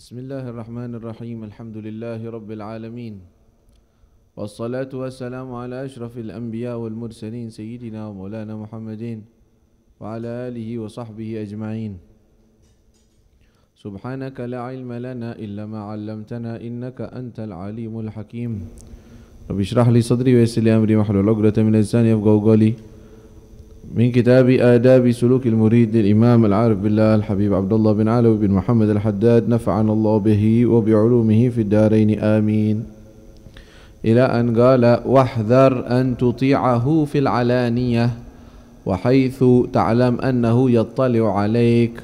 Bismillahirrahmanirrahim. Alhamdulillahi rabbil alamin. Wassalatu wassalamu ala ashrafil anbiya wal mursalin sayyidina wa maulana Muhammadin wa ala alihi wa sahbihi ajma'in. Subhanaka la ilma lana illa ma 'allamtana innaka antal alimul hakim. Rabbi shrah li sadri wa yassir li amri wahlul 'uqdatam min lisani yafqahu qawli. من كتاب آداب سلوك المريد للإمام العارف بالله الحبيب عبد الله بن علوي بن محمد الحداد نفعنا الله به وبعلومه في الدارين آمين. إلى أن قال واحذر أن تطيعه في العلانية وحيث تعلم أنه يطلع عليك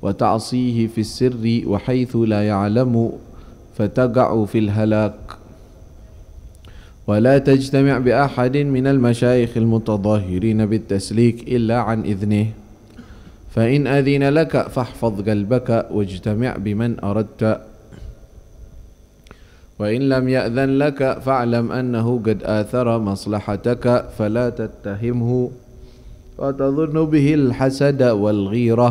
وتعصيه في السر وحيث لا يعلم فتقع في الهلاك. ولا تجتمع بأحد من المشايخ المتظاهرين بالتسليك إلا عن إذنه، فإن أذن لك فاحفظ قلبك واجتمع بمن أردت، وإن لم يأذن لك فاعلم أنه قد آثر مصلحتك فلا تتهمه وتظن به الحسد والغيرة،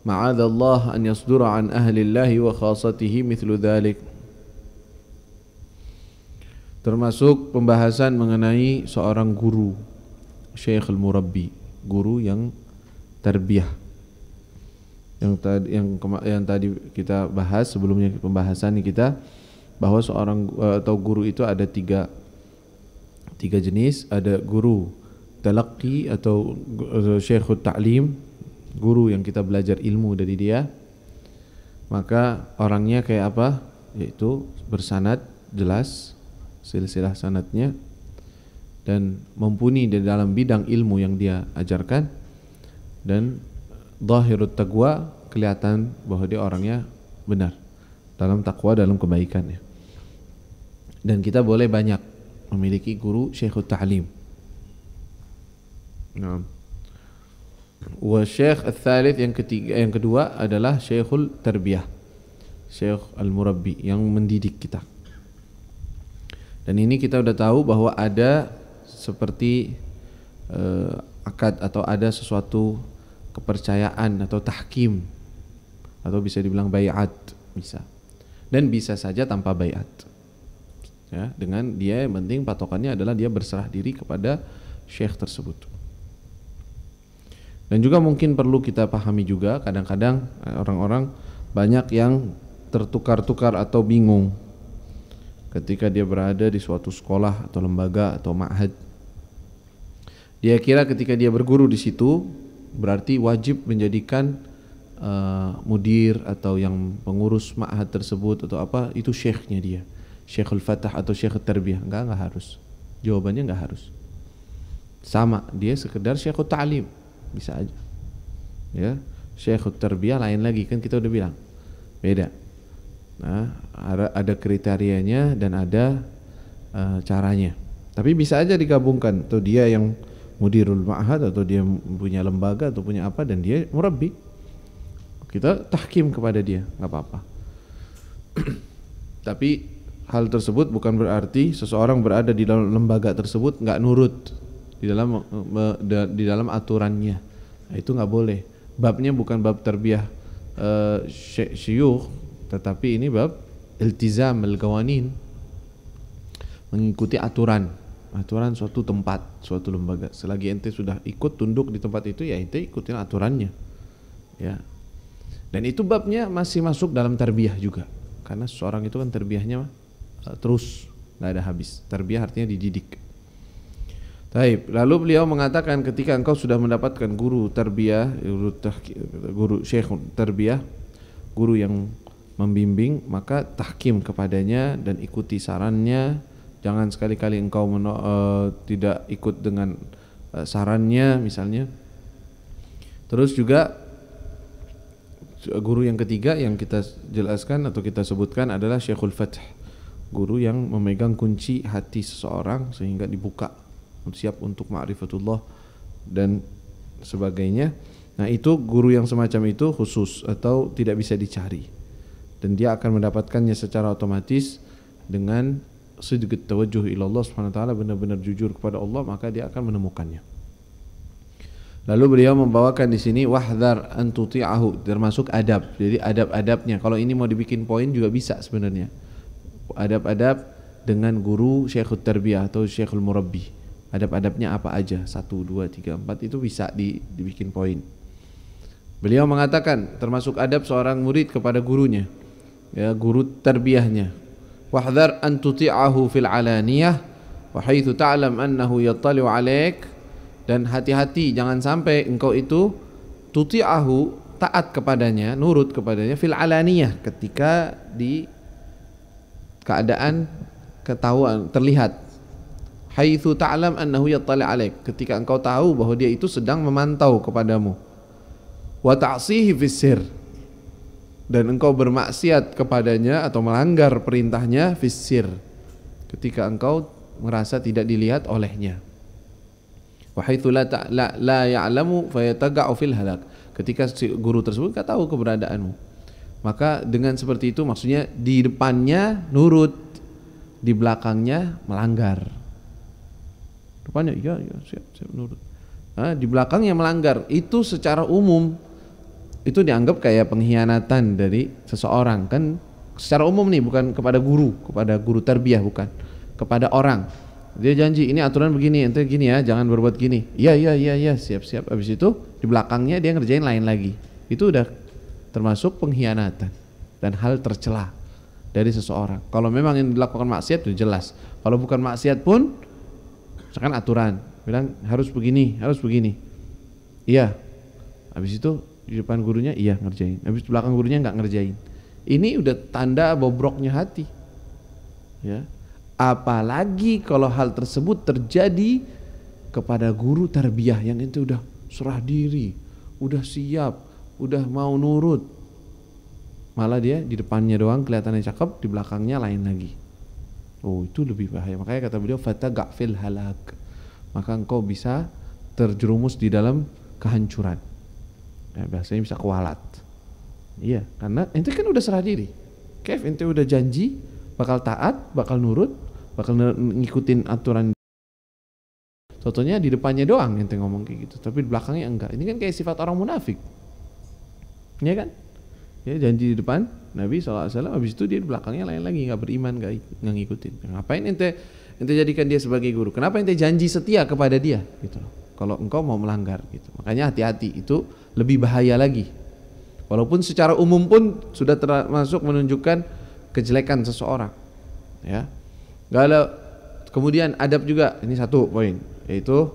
معاذ الله أن يصدر عن أهل الله وخاصته مثل ذلك. Termasuk pembahasan mengenai seorang guru, Syekh al-Murabbi, guru yang tarbiyah. Yang tadi kita bahas sebelumnya pembahasan kita bahwa seorang atau guru itu ada tiga jenis, ada guru talaqi atau Syekhut Ta'lim, guru yang kita belajar ilmu dari dia. Maka orangnya kayak apa? Yaitu bersanad jelas, silsilah sanadnya, dan mumpuni di dalam bidang ilmu yang dia ajarkan, dan zahirut taqwa, kelihatan bahwa dia orangnya benar dalam takwa, dalam kebaikannya. Dan kita boleh banyak memiliki guru Syekhut Ta'lim. Nah, wa Syekh al-Thalith yang kedua adalah Syekhul Tarbiyah, Syekh al-Murabbi yang mendidik kita. Dan ini kita udah tahu bahwa ada seperti akad atau ada sesuatu kepercayaan atau tahkim, atau bisa dibilang baiat, bisa. Dan bisa saja tanpa baiat. Ya, dengan dia yang penting patokannya adalah dia berserah diri kepada syekh tersebut. Dan juga mungkin perlu kita pahami juga, kadang-kadang orang-orang banyak yang tertukar-tukar atau bingung ketika dia berada di suatu sekolah atau lembaga atau ma'had. Dia kira ketika dia berguru di situ berarti wajib menjadikan mudir atau yang pengurus ma'had tersebut atau apa itu syekhnya dia, Syekhul Fatah atau Syekhul Tarbiyah. Enggak harus. Jawabannya enggak harus. Sama, dia sekedar Syekhul Ta'lim, bisa aja. Ya, Syekhul Tarbiyah lain lagi, kan kita udah bilang. Beda. Nah, ada kriterianya dan ada caranya. Tapi bisa aja digabungkan, atau dia yang mudirul ma'had atau dia punya lembaga atau punya apa dan dia murabbi. Kita tahkim kepada dia, nggak apa-apa. Tapi hal tersebut bukan berarti seseorang berada di dalam lembaga tersebut nggak nurut di dalam aturannya. Nah, itu nggak boleh. Babnya bukan bab tarbiyah syuyukh, tetapi ini bab iltizam al-qawanin, mengikuti aturan suatu tempat, suatu lembaga. Selagi ente sudah ikut tunduk di tempat itu, ya ente ikutin aturannya, ya. Dan itu babnya masih masuk dalam tarbiyah juga, karena seorang itu kan tarbiyahnya terus, nggak ada habis. Tarbiyah artinya dididik. Taib. Lalu beliau mengatakan ketika engkau sudah mendapatkan guru tarbiyah, guru syekh tarbiyah, guru yang membimbing, maka tahkim kepadanya dan ikuti sarannya. Jangan sekali-kali engkau tidak ikut dengan sarannya misalnya. Terus juga guru yang ketiga yang kita jelaskan atau kita sebutkan adalah Syekhul Fath, guru yang memegang kunci hati seseorang sehingga dibuka, siap untuk ma'rifatullah dan sebagainya. Nah, itu guru yang semacam itu khusus atau tidak bisa dicari, dan dia akan mendapatkannya secara otomatis dengan sidqut tawajjuh ila Allah Subhanahu wa taala, benar-benar jujur kepada Allah, maka dia akan menemukannya. Lalu beliau membawakan di sini wahdhar an tuti'ahu, termasuk adab. Jadi adab-adabnya. Kalau ini mau dibikin poin juga bisa sebenarnya. Adab-adab dengan guru Syekhut Tarbiyah atau Syekhul Murabbi. Adab-adabnya apa aja? 1, 2, 3, 4 itu bisa dibikin poin. Beliau mengatakan termasuk adab seorang murid kepada gurunya, ya, guru tarbiyahnya. Wahdhar an tuti'ahu fil alaniyah wa haitsu ta'lam annahu yattali'u 'alaik. Dan hati-hati jangan sampai engkau itu tuti'ahu, taat kepadanya, nurut kepadanya fil alaniyah, ketika di keadaan ketahuan, terlihat. Haitsu ta'lam annahu yattali' 'alaik, ketika engkau tahu bahwa dia itu sedang memantau kepadamu. Wa ta'sihi fis sir, dan engkau bermaksiat kepadanya atau melanggar perintahnya fis sir, ketika engkau merasa tidak dilihat olehnya. Wa haitsu la ya'lamu fayataga'u fil halak, ketika si guru tersebut enggak tahu keberadaanmu. Maka dengan seperti itu maksudnya di depannya nurut, di belakangnya melanggar. Depannya iya siap nurut. Nah, di belakangnya melanggar, itu secara umum itu dianggap kayak pengkhianatan dari seseorang, kan secara umum nih, bukan kepada guru tarbiyah, bukan kepada orang. Dia janji ini aturan begini, ente gini ya, jangan berbuat gini. Iya, siap. Habis itu di belakangnya dia ngerjain lain lagi. Itu udah termasuk pengkhianatan dan hal tercela dari seseorang. Kalau memang yang dilakukan maksiat itu jelas. Kalau bukan maksiat pun, misalkan aturan, bilang harus begini. Iya. Habis itu di depan gurunya iya ngerjain. Habis di belakang gurunya enggak ngerjain. Ini udah tanda bobroknya hati. Ya. Apalagi kalau hal tersebut terjadi kepada guru tarbiyah yang itu udah serah diri, udah siap, udah mau nurut, malah dia di depannya doang kelihatannya cakep, di belakangnya lain lagi. Oh, itu lebih bahaya. Makanya kata beliau fatagak fil halak, maka engkau bisa terjerumus di dalam kehancuran. Ya, bahasanya bisa kualat. Iya, karena ente kan udah serah diri. Kayak ente udah janji bakal taat, bakal nurut, bakal ngikutin aturan. Contohnya di depannya doang ente ngomong kayak gitu, tapi di belakangnya enggak. Ini kan kayak sifat orang munafik, ya kan? Ya, janji di depan Nabi SAW, habis itu dia di belakangnya lain lagi, nggak beriman, nggak ngikutin. Ngapain ente jadikan dia sebagai guru? Kenapa ente janji setia kepada dia? Gitu loh. Kalau engkau mau melanggar, gitu. Makanya hati-hati, itu lebih bahaya lagi. Walaupun secara umum pun sudah termasuk menunjukkan kejelekan seseorang. Ya, kalau kemudian adab juga, ini satu poin, yaitu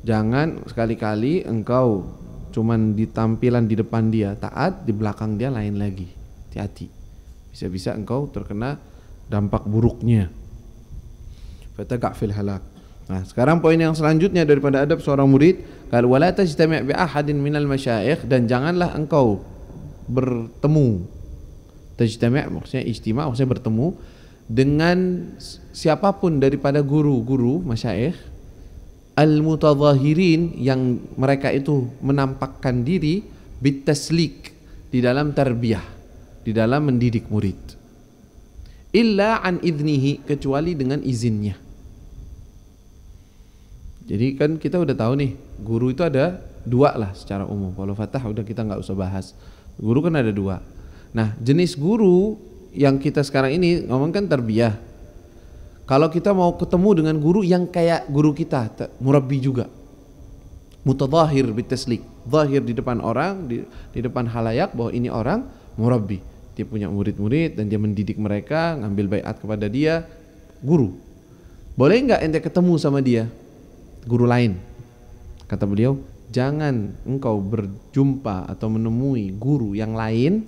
jangan sekali-kali engkau cuman di tampilan di depan dia taat, di belakang dia lain lagi. Hati-hati, bisa-bisa engkau terkena dampak buruknya. Fatagak fil halak. Nah, sekarang poin yang selanjutnya daripada adab seorang murid, qal wala tajtami' bi ahadin minal masyayikh, dan janganlah engkau bertemu. Tajtami' maksudnya ijtima', maksudnya bertemu dengan siapapun daripada guru-guru masyayikh al-mutadhahirin, yang mereka itu menampakkan diri bitaslik, di dalam tarbiyah, di dalam mendidik murid, illa an idnihi, kecuali dengan izinnya. Jadi kan kita udah tahu nih, guru itu ada dua lah secara umum. Kalau fatah udah kita nggak usah bahas. Guru kan ada dua. Nah, jenis guru yang kita sekarang ini ngomong kan tarbiyah. Kalau kita mau ketemu dengan guru yang kayak guru kita, murabbi juga, mutadhahir bitaslik, zahir di depan orang, di depan halayak bahwa ini orang murabbi, dia punya murid-murid dan dia mendidik mereka, ngambil baiat kepada dia, guru. Boleh nggak ente ketemu sama dia, guru lain? Kata beliau, jangan engkau berjumpa atau menemui guru yang lain,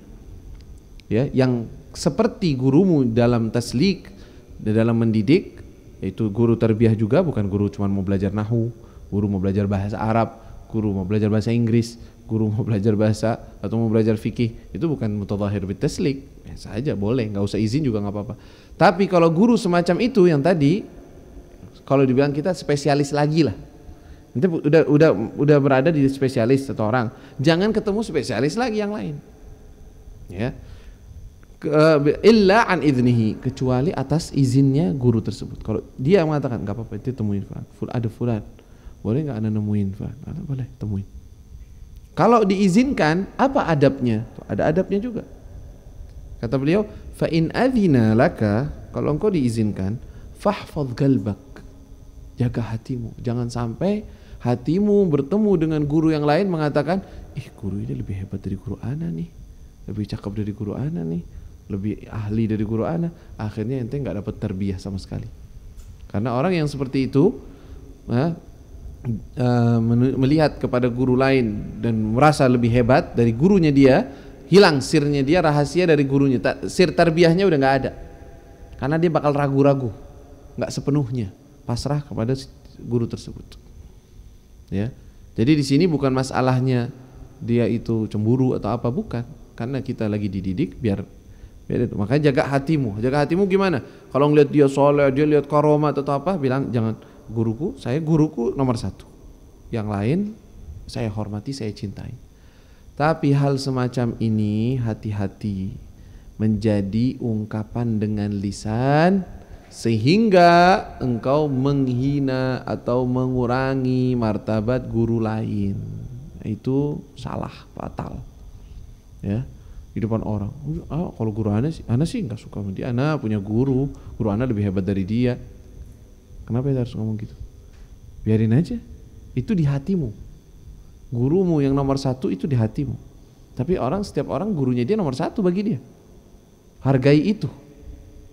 ya, yang seperti gurumu dalam taslik, dalam mendidik, yaitu guru tarbiyah juga, bukan guru cuma mau belajar nahwu, guru mau belajar bahasa Arab, guru mau belajar bahasa Inggris, guru mau belajar bahasa atau mau belajar fikih, itu bukan mutadhahir bitaslik. Biasa aja, boleh, nggak usah izin juga nggak apa-apa. Tapi kalau guru semacam itu yang tadi, kalau dibilang kita spesialis lagi lah, nanti udah berada di spesialis satu orang, jangan ketemu spesialis lagi yang lain, ya. Illa an idnihi, kecuali atas izinnya guru tersebut. Kalau dia mengatakan nggak apa-apa, itu temuin Fulan, ada Fulan, boleh nggak anda nemuin Fulan? Boleh, temuin. Kalau diizinkan, apa adabnya? Ada adabnya juga. Kata beliau, fa in adzina laka, kalau engkau diizinkan, fahfadz qalbak, jaga hatimu. Jangan sampai hatimu bertemu dengan guru yang lain mengatakan, guru ini lebih hebat dari guru ana nih, lebih cakep dari guru ana nih, lebih ahli dari guru ana. Akhirnya ente nggak dapat tarbiyah sama sekali. Karena orang yang seperti itu melihat kepada guru lain dan merasa lebih hebat dari gurunya dia, hilang sirnya dia, rahasia dari gurunya, sir tarbiyahnya udah nggak ada. Karena dia bakal ragu-ragu, nggak sepenuhnya pasrah kepada guru tersebut. Ya, jadi di sini bukan masalahnya dia itu cemburu atau apa, bukan. Karena kita lagi dididik biar itu. Makanya jaga hatimu. Jaga hatimu gimana? Kalau ngelihat dia soleh, dia lihat karomat atau apa, bilang jangan, guruku nomor 1. Yang lain saya hormati, saya cintai. Tapi hal semacam ini hati-hati, menjadi ungkapan dengan lisan sehingga engkau menghina atau mengurangi martabat guru lain. Itu salah fatal. Ya, di depan orang. Kalau guru ana sih enggak suka sama dia. Ana punya guru ana lebih hebat dari dia. Kenapa kita harus ngomong gitu? Biarin aja. Itu di hatimu. Gurumu yang nomor 1 itu di hatimu. Tapi setiap orang gurunya dia nomor 1 bagi dia. Hargai itu.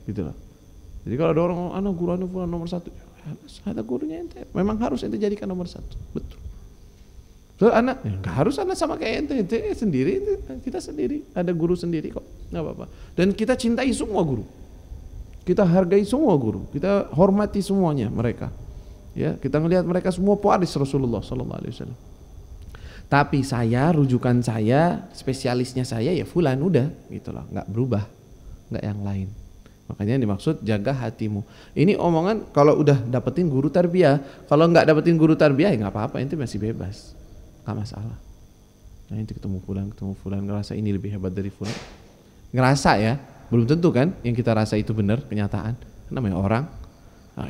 Gitu loh. Jadi kalau ada orang, guru ana nomor 1, ada gurunya ente. Memang harus ente jadikan nomor 1. Betul. So, anak nggak harus anak sama kayak ente sendiri, kita sendiri, ada guru sendiri kok, nggak apa-apa. Dan kita cintai semua guru, kita hargai semua guru, kita hormati semuanya mereka. Ya, kita ngelihat mereka semua pewaris Rasulullah Sallallahu Alaihi Wasallam. Tapi rujukan saya, spesialisnya saya ya fulan, udah, gitulah, nggak berubah, nggak yang lain. Makanya dimaksud jaga hatimu. Ini omongan kalau udah dapetin guru tarbiyah, kalau nggak dapetin guru tarbiyah ya nggak apa-apa, ente masih bebas. Gak masalah. Nah, itu ketemu fulan, ngerasa ini lebih hebat dari fulan. Ngerasa ya, belum tentu kan yang kita rasa itu benar kenyataan. Namanya orang,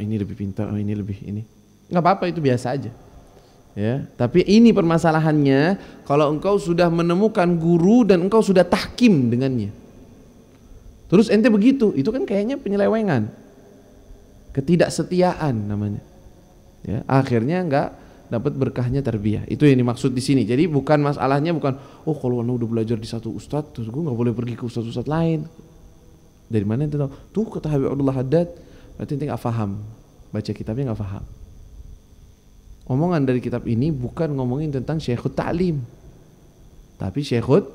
ini lebih pintar, ini lebih ini. Gak apa-apa, itu biasa aja. Ya, tapi ini permasalahannya kalau engkau sudah menemukan guru dan engkau sudah tahkim dengannya. Terus ente begitu, itu kan kayaknya penyelewengan. Ketidaksetiaan namanya. Ya, akhirnya enggak dapat berkahnya tarbiyah. Itu yang dimaksud di sini. Jadi bukan masalahnya kalau anda udah belajar di satu ustadz terus gue nggak boleh pergi ke ustadz lain. Dari mana ente tahu? Tuh kata Habib Abdullah Haddad, berarti ente nggak paham, baca kitabnya nggak paham. Omongan dari kitab ini bukan ngomongin tentang syekhut ta'lim, tapi syekhut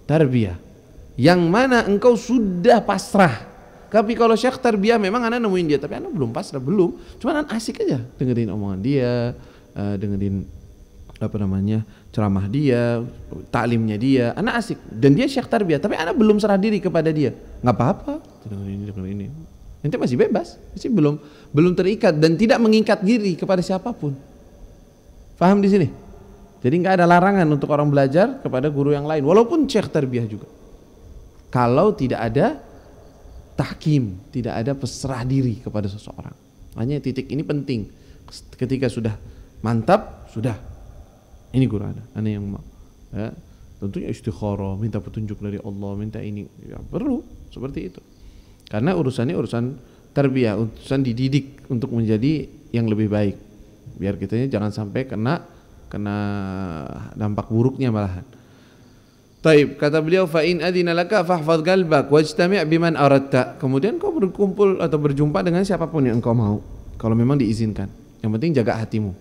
tarbiyah, yang mana engkau sudah pasrah. Tapi kalau syekh tarbiyah memang anda nemuin dia, tapi anda belum pasrah, belum. Cuma anda asik aja dengerin omongan dia, dengerin ceramah dia, taklimnya dia, anak asik dan dia syekh tarbiyah, tapi anak belum serah diri kepada dia, nggak apa-apa, dengerin ini, nanti masih bebas, masih belum terikat dan tidak mengikat diri kepada siapapun. Paham di sini? Jadi nggak ada larangan untuk orang belajar kepada guru yang lain, walaupun syekh tarbiyah juga, kalau tidak ada tahkim, tidak ada peserah diri kepada seseorang. Hanya titik ini penting. Ketika sudah mantap, sudah ini guru ana yang mau, ya, tentunya istikharah, minta petunjuk dari Allah, minta ini, ya, perlu seperti itu. Karena urusannya urusan tarbiyah, urusan dididik untuk menjadi yang lebih baik, biar kitanya jangan sampai kena dampak buruknya malahan. Taib, kata beliau, fa in adina laka fahfadz qalbak wajtami' biman aradta. Kemudian kau berkumpul atau berjumpa dengan siapapun yang engkau mau, kalau memang diizinkan. Yang penting jaga hatimu.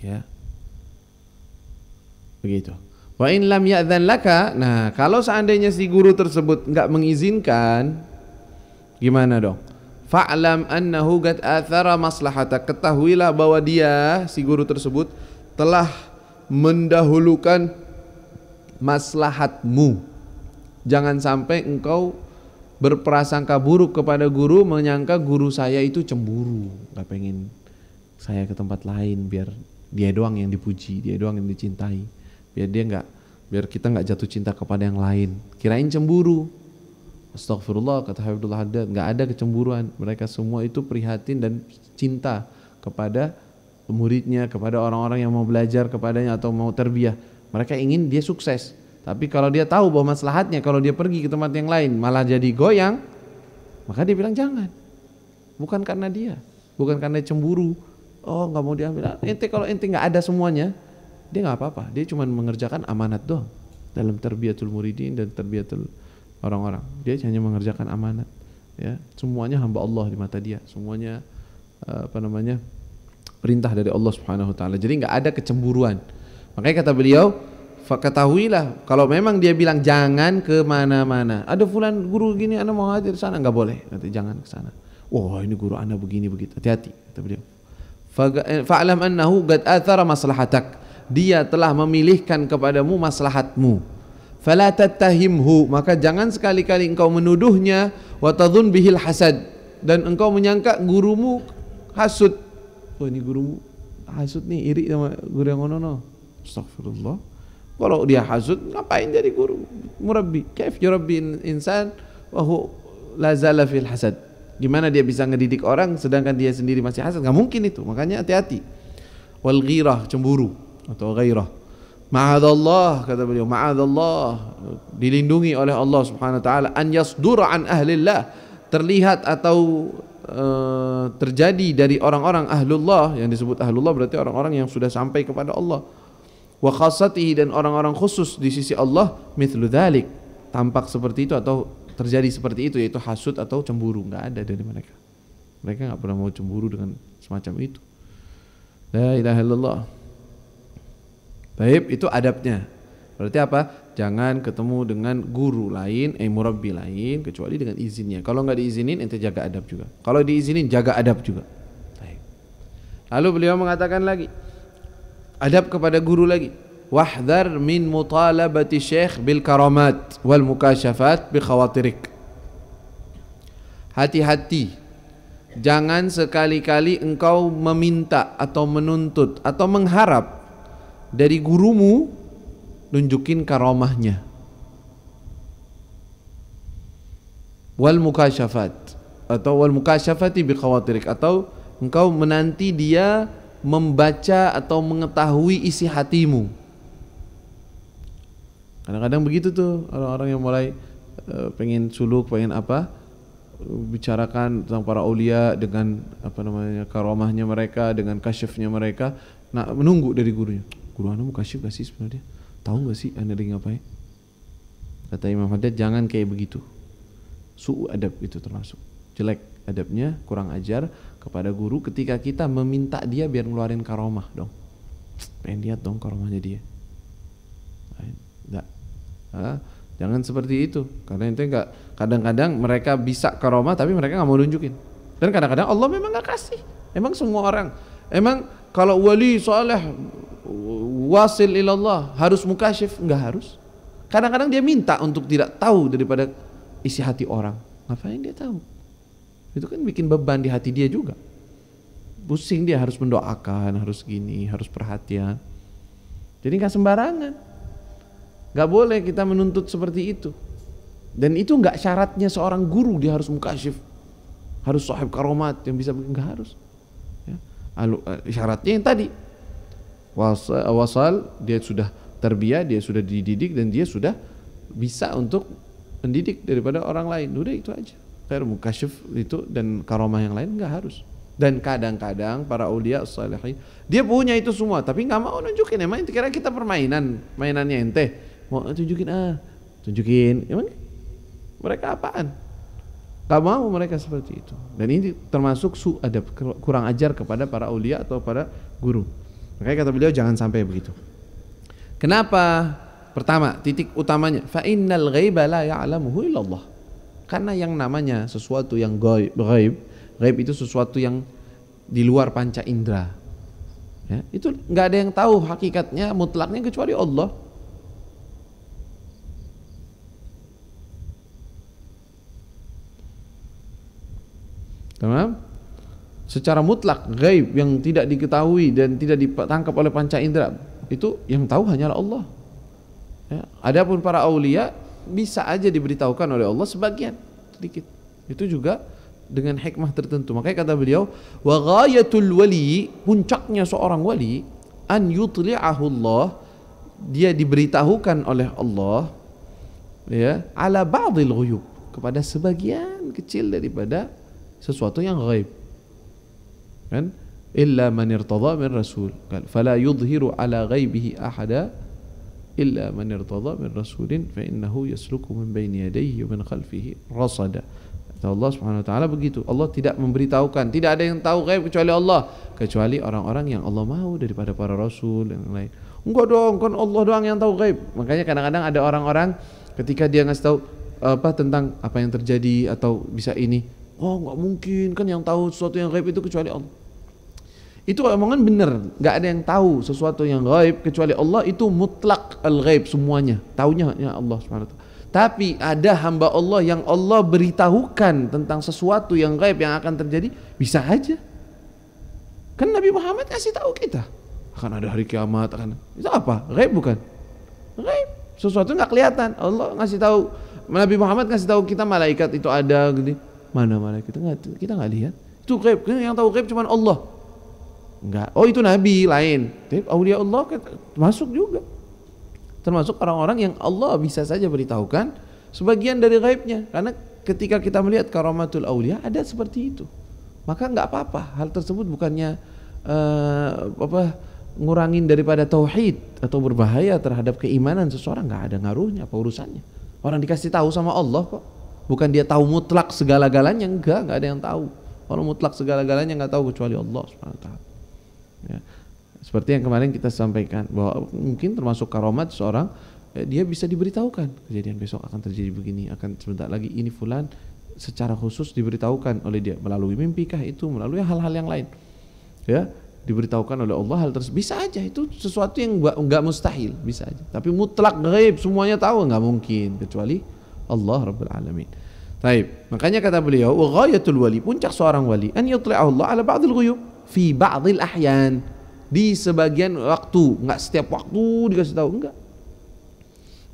Ya, begitu. Wa in lam ya'dzan laka, nah kalau seandainya si guru tersebut enggak mengizinkan, gimana dong? Fa'lam annahu qad athara maslahatak, ketahuilah bahwa dia, si guru tersebut, telah mendahulukan maslahatmu. Jangan sampai engkau berprasangka buruk kepada guru, menyangka guru saya itu cemburu, enggak pengen saya ke tempat lain biar dia doang yang dipuji, dia doang yang dicintai, biar kita nggak jatuh cinta kepada yang lain, kirain cemburu. Astagfirullah, kata Habib Abdullah Haddad, nggak ada kecemburuan. Mereka semua itu prihatin dan cinta kepada muridnya, kepada orang-orang yang mau belajar kepadanya atau mau tarbiyah. Mereka ingin dia sukses. Tapi kalau dia tahu bahwa maslahatnya kalau dia pergi ke tempat yang lain malah jadi goyang, maka dia bilang jangan. Bukan karena dia, bukan karena cemburu. Oh nggak mau diambil. Ente kalau ente nggak ada semuanya, dia nggak apa-apa. Dia cuma mengerjakan amanat doang dalam terbiatul muridin dan terbiatul orang-orang. Dia hanya mengerjakan amanat. Ya, semuanya hamba Allah di mata dia. Semuanya perintah dari Allah Subhanahu wa taala. Jadi enggak ada kecemburuan. Makanya kata beliau, ketahuilah kalau memang dia bilang jangan ke mana-mana. Ada fulan guru gini ana mau hadir sana, enggak boleh. Kata jangan ke sana. Wah, ini guru ana begini begitu. Hati-hati kata beliau. Fa'lam annahu qad athara maslahatak. Dia telah memilihkan kepadamu maslahatmu. Fala tattahimhu, maka jangan sekali-kali engkau menuduhnya wa tadhun bihil hasad, dan engkau menyangka gurumu hasud. Oh ini gurumu hasud nih, iri sama guru yang ngono. Astagfirullah. Kalau dia hasud ngapain jadi guru murabbi? Kaif yurabbi insan wa hu la zala fil hasad? Gimana dia bisa ngedidik orang sedangkan dia sendiri masih hasad? Enggak mungkin itu. Makanya hati-hati. Wal ghirah, cemburu atau ghairah. Ma'adallah, kata beliau, ma'adallah, dilindungi oleh Allah Subhanahu wa taala, an yasdura an ahlillah, terlihat atau terjadi dari orang-orang ahlullah. Yang disebut ahlullah berarti orang-orang yang sudah sampai kepada Allah. Wa khassatihi, dan orang-orang khusus di sisi Allah, mithlu dzalik, tampak seperti itu atau terjadi seperti itu, yaitu hasud atau cemburu. Enggak ada dari mereka. Mereka enggak pernah mau cemburu dengan semacam itu. La ilaha illallah. Baik, itu adabnya. Berarti apa? Jangan ketemu dengan guru lain, murabbi lain kecuali dengan izinnya. Kalau enggak diizinin, ente jaga adab juga. Kalau diizinin, jaga adab juga. Baik. Lalu beliau mengatakan lagi, adab kepada guru lagi. Wahdhar min mutalabati syekh bil karamat wal mukasyafat bi khawatirik. Hati-hati. Jangan sekali-kali engkau meminta atau menuntut atau mengharap dari gurumu nunjukin karamahnya. Wal mukasyafat atau wal mukasyafati bi khawatirik, atau engkau menanti dia membaca atau mengetahui isi hatimu. Kadang-kadang begitu tuh orang-orang yang mulai pengen suluk, pengen apa, bicarakan tentang para aulia dengan karamahnya mereka, dengan kasyafnya mereka. Nah, menunggu dari gurunya. Guru anda mau kasyaf gak sih sebenarnya? Tahu gak sih anda lagi ngapain? Kata Imam Haddad, jangan kayak begitu. Su'u adab itu termasuk. Jelek adabnya, kurang ajar kepada guru ketika kita meminta dia biar ngeluarin karamah dong. Pengen lihat dong karamahnya dia. Enggak. Jangan seperti itu. Karena ente enggak, kadang-kadang mereka bisa karamah tapi mereka enggak mau nunjukin. Dan kadang-kadang Allah memang enggak kasih. Emang semua orang, emang kalau wali saleh wasil ilallah harus mukasyif? Enggak harus. Kadang-kadang dia minta untuk tidak tahu daripada isi hati orang. Ngapain dia tahu? Itu kan bikin beban di hati dia juga. Pusing dia, harus mendoakan, harus gini, harus perhatian. Jadi enggak sembarangan. Enggak boleh kita menuntut seperti itu. Dan itu enggak syaratnya seorang guru dia harus mukasyif, harus sahib karomat yang bisa, enggak harus. Ya. Syaratnya yang tadi, wasal, dia sudah terbiah, dia sudah dididik, dan dia sudah bisa untuk mendidik daripada orang lain. Udah itu aja. Khair mukasyif itu dan karomah yang lain enggak harus. Dan kadang-kadang para aulia salihin dia punya itu semua tapi enggak mau nunjukin. Emang kira kita mainannya ente mau tunjukin, emang mereka apaan? Enggak mau mereka seperti itu. Dan ini termasuk adab, kurang ajar kepada para aulia atau para guru. Makanya kata beliau jangan sampai begitu. Kenapa? Pertama, titik utamanya, fa innal ghaiba la ya'lamuhu illallah. Karena yang namanya sesuatu yang ghaib itu sesuatu yang di luar panca indera. Ya, itu enggak ada yang tahu hakikatnya mutlaknya kecuali Allah. Tamam? Secara mutlak gaib yang tidak diketahui dan tidak ditangkap oleh panca indera, itu yang tahu hanyalah Allah. Ya, adapun para aulia bisa aja diberitahukan oleh Allah sebagian, sedikit. Itu juga dengan hikmah tertentu. Makanya kata beliau, wa ghayatul wali, puncaknya seorang wali, an yutli'ahu Allah, dia diberitahukan oleh Allah ya ala ba'dil ghuyub, kepada sebagian kecil daripada sesuatu yang ghaib kan. Illa man irtadha min rasul, fala yudhiru ala ghaibihi ahada illa man irtadha min rasulin fa innahu yasluku min baini yadayhi wa min khalfihi rasada. Allah Subhanahu wa taala begitu. Allah tidak memberitahukan, tidak ada yang tahu gaib kecuali Allah, kecuali orang-orang yang Allah mau daripada para rasul yang lain. Enggak dong, kan Allah doang yang tahu gaib. Makanya kadang-kadang ada orang-orang ketika dia ngasih tahu tentang apa yang terjadi atau bisa ini, oh enggak mungkin, kan yang tahu sesuatu yang gaib itu kecuali Allah. Itu omongan benar, enggak ada yang tahu sesuatu yang gaib kecuali Allah, itu mutlak al-ghaib, semuanya taunya ya Allah Subhanahu wa taala. Tapi ada hamba Allah yang Allah beritahukan tentang sesuatu yang gaib yang akan terjadi, bisa aja. Kan Nabi Muhammad kasih tahu kita akan ada hari kiamat, akan itu apa? Gaib bukan? Gaib, sesuatu nggak kelihatan. Allah ngasih tahu, Nabi Muhammad ngasih tahu kita malaikat itu ada, gini. Mana malaikat? Kita nggak lihat. Itu gaib. Yang tahu gaib cuma Allah. Enggak. Oh itu Nabi lain. Tapi aulia Allah masuk juga. Termasuk orang-orang yang Allah bisa saja beritahukan sebagian dari gaibnya, karena ketika kita melihat karamatul aulia ada seperti itu, maka nggak apa-apa. Hal tersebut bukannya ngurangin daripada tauhid atau berbahaya terhadap keimanan seseorang, nggak ada ngaruhnya. Apa urusannya? Orang dikasih tahu sama Allah kok, bukan dia tahu mutlak segala-galanya, nggak ada yang tahu. Orang mutlak segala-galanya nggak tahu kecuali Allah Subhanahu wa taala. Ya. Seperti yang kemarin kita sampaikan bahwa mungkin termasuk karamat seorang, dia bisa diberitahukan kejadian besok akan terjadi begini, akan sebentar lagi ini fulan, secara khusus diberitahukan oleh dia melalui mimpi kah itu, melalui hal-hal yang lain, ya diberitahukan oleh Allah hal tersebut. Bisa aja itu sesuatu yang enggak mustahil, bisa aja. Tapi mutlak gaib semuanya tahu enggak mungkin, kecuali Allah Rabbul Alamin. Baik, makanya kata beliau, wa ghayatul wali, puncak seorang wali, an yutli'ahu Allah ala ba'dil ghuyub fi ba'dil ahyan, di sebagian waktu, enggak setiap waktu dikasih tahu, enggak.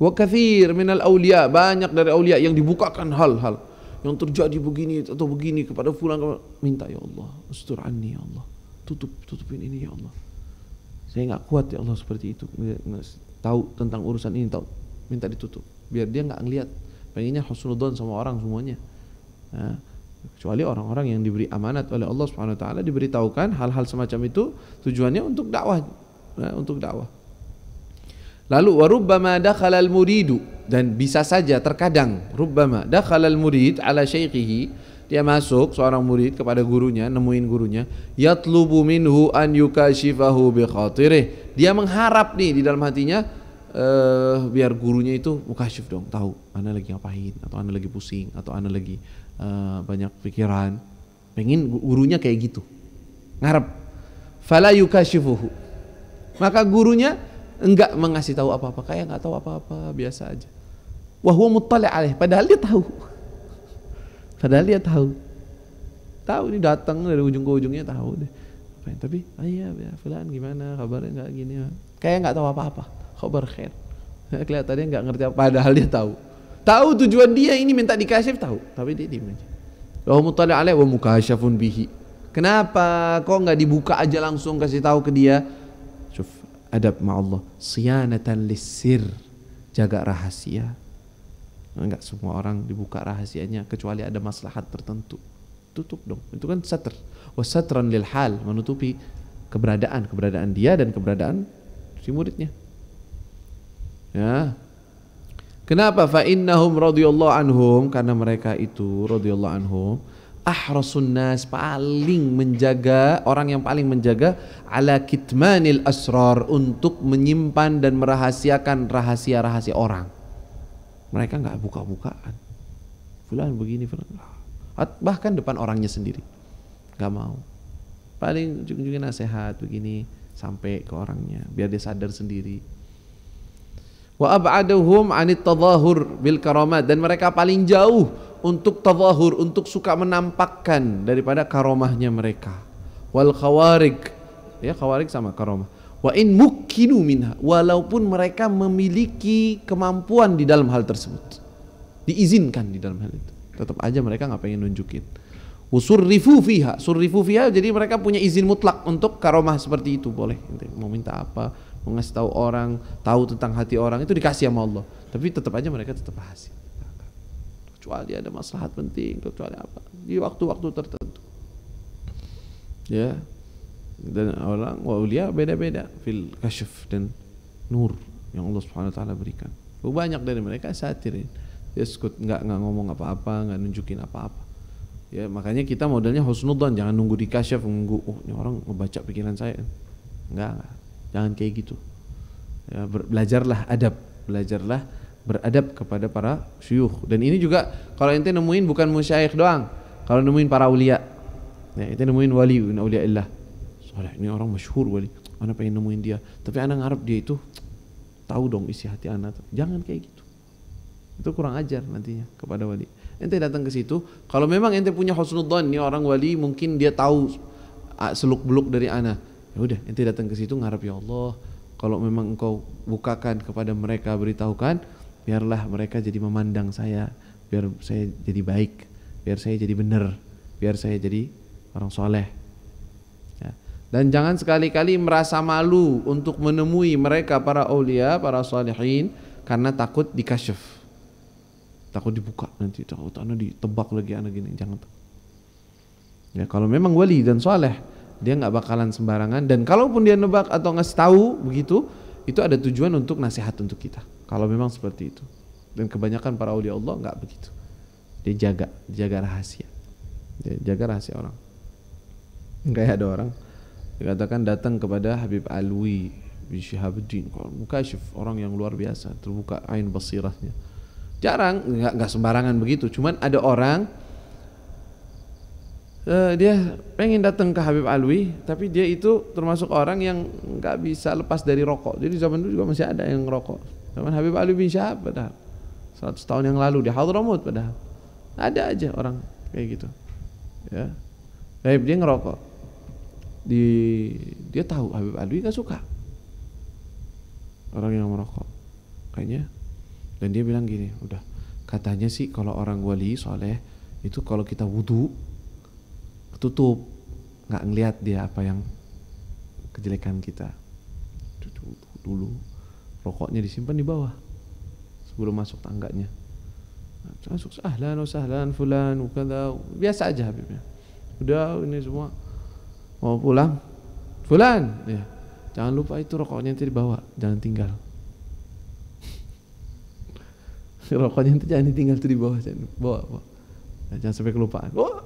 Wa katsir minal auliya, banyak dari aulia yang dibukakan hal-hal yang terjadi begini atau begini kepada fulan, minta ya Allah, ustur anni ya Allah, tutupin ini ya Allah. Saya enggak kuat ya Allah seperti itu. Tahu tentang urusan ini, tahu, minta ditutup biar dia enggak ngelihat. Pengennya husnudzon sama orang semuanya. Nah, kecuali orang-orang yang diberi amanat oleh Allah Subhanahu wa taala, diberitahukan hal-hal semacam itu tujuannya untuk dakwah, untuk dakwah. Lalu warubbama dakhala al-muridu, dan bisa saja terkadang rubbama dakhala al-murid ala syaikhihi, dia masuk seorang murid kepada gurunya, nemuin gurunya, yatlubu minhu an yukashifahu bi khatirih, dia mengharap nih di dalam hatinya biar gurunya itu mukasyif dong, tahu ana lagi ngapain, atau ana lagi pusing, atau ana lagi banyak pikiran, pengen gurunya kayak gitu, ngarep. Fala yukashifuhu, maka gurunya enggak mengasih tahu apa-apa, kayak enggak tahu apa-apa, biasa aja. Wa huwa muttali' alaih, padahal dia tahu. Padahal dia tahu ini datang dari ujung ke ujungnya, tahu deh. Tapi ya fulan gimana kabarnya, enggak gini, kayak enggak tahu apa-apa, khabar khair. Kelihatannya enggak ngerti apa, padahal dia tahu tujuan dia ini minta dikasih, tahu, tapi dia diam aja. Wa muttali' alaih wa mukasyafun bihi. Kenapa kok enggak dibuka aja langsung kasih tahu ke dia? Syuf, adab ma'allah, siyanatan lissir, jaga rahasia. Enggak semua orang dibuka rahasianya kecuali ada maslahat tertentu. Tutup dong. Itu kan satr. Wa satran lil hal, menutupi keberadaan dia dan keberadaan si muridnya. Ya. Kenapa? Fa innahum radhiyallahu anhum, karena mereka itu radhiyallahu anhum ahrasun nas, paling menjaga, orang yang paling menjaga ala kitmanil asrar, untuk menyimpan dan merahasiakan rahasia-rahasia orang. Mereka enggak buka-bukaan. Fulan begini, fulan. Bahkan depan orangnya sendiri. Enggak mau. Paling ujung-ujungnya nasihat begini sampai ke orangnya biar dia sadar sendiri. Wa ab'aduhum 'anit tadhahur bil karamat, dan mereka paling jauh untuk tadhahur, untuk suka menampakkan daripada karamahnya mereka. Wal khawarig, ya khawarig sama karamah. Wa in mukkinu minha, walaupun mereka memiliki kemampuan di dalam hal tersebut, diizinkan di dalam hal itu, tetap aja mereka nggak pengen nunjukin. Usurrifu fiha, surrifu fiha, jadi mereka punya izin mutlak untuk karamah seperti itu, boleh mau minta apa, mau ngasih tahu orang, tahu tentang hati orang, itu dikasih sama Allah. Tapi tetap aja mereka tetap rahasia. Kecuali ada maslahat penting, kecuali apa? Di waktu-waktu tertentu. Ya. Dan orang waulia beda-beda fil kasyf dan nur yang Allah Subhanahu wa taala berikan. Banyak dari mereka satirin. Dia enggak ngomong apa-apa, enggak nunjukin apa-apa. Ya, makanya kita modelnya husnudzan, jangan nunggu dikasyaf, nunggu ini orang ngebaca pikiran saya. Enggak. Jangan kayak gitu. Ya, belajarlah adab, belajarlah beradab kepada para syuyukh. Dan ini juga kalau ente nemuin bukan musyayikh doang. Kalau nemuin para aulia. Ya, ente nemuin wali min auliaillah. Soalnya ini orang masyhur wali. Ana pengen nemuin dia, tapi ana ngarep dia itu tahu dong isi hati ana. Jangan kayak gitu. Itu kurang ajar nantinya kepada wali. Ente datang ke situ, kalau memang ente punya husnudzan, ini orang wali mungkin dia tahu seluk-beluk dari ana. Ya udah, ente datang ke situ ngarep, ya Allah, kalau memang engkau bukakan kepada mereka, beritahukan, biarlah mereka jadi memandang saya, biar saya jadi baik, biar saya jadi benar, biar saya jadi orang soleh. Ya. Dan jangan sekali-kali merasa malu untuk menemui mereka para aulia, para salihin, karena takut dikasyaf. Takut dibuka nanti, takut anak ditebak lagi anak gini, jangan. Ya kalau memang wali dan soleh, dia nggak bakalan sembarangan, dan kalaupun dia nebak atau ngasih tahu begitu, itu ada tujuan untuk nasihat untuk kita. Kalau memang seperti itu, dan kebanyakan para aulia Allah nggak begitu, dia jaga rahasia, dia jaga rahasia orang. Kayak ada orang dikatakan datang kepada Habib Alwi bin Syihabuddin, mukasyif, orang yang luar biasa, terbuka ain basirahnya. Jarang, nggak sembarangan begitu. Cuman ada orang dia pengen datang ke Habib Alwi, tapi dia itu termasuk orang yang nggak bisa lepas dari rokok. Jadi zaman dulu juga masih ada yang ngerokok. Zaman Habib Alwi bin Syahab padahal 100 tahun yang lalu di Hadramut padahal ada aja orang kayak gitu. Ya, Habib dia ngerokok. Dia tahu Habib Alwi nggak suka orang yang merokok, kayaknya. Dan dia bilang gini, udah, katanya sih kalau orang wali soleh itu kalau kita wudu ketutup, nggak ngelihat dia apa yang kejelekan kita. Dulu rokoknya disimpan di bawah sebelum masuk tangganya. Masuk ahlan wa sahlan fulan ukada, biasa aja Habibnya. Udah ini semua mau pulang, fulan, ya, jangan lupa itu rokoknya nanti dibawa, jangan tinggal. Rokoknya itu jangan ditinggal tuh di bawah, bawa. Jangan sampai kelupaan. Oh,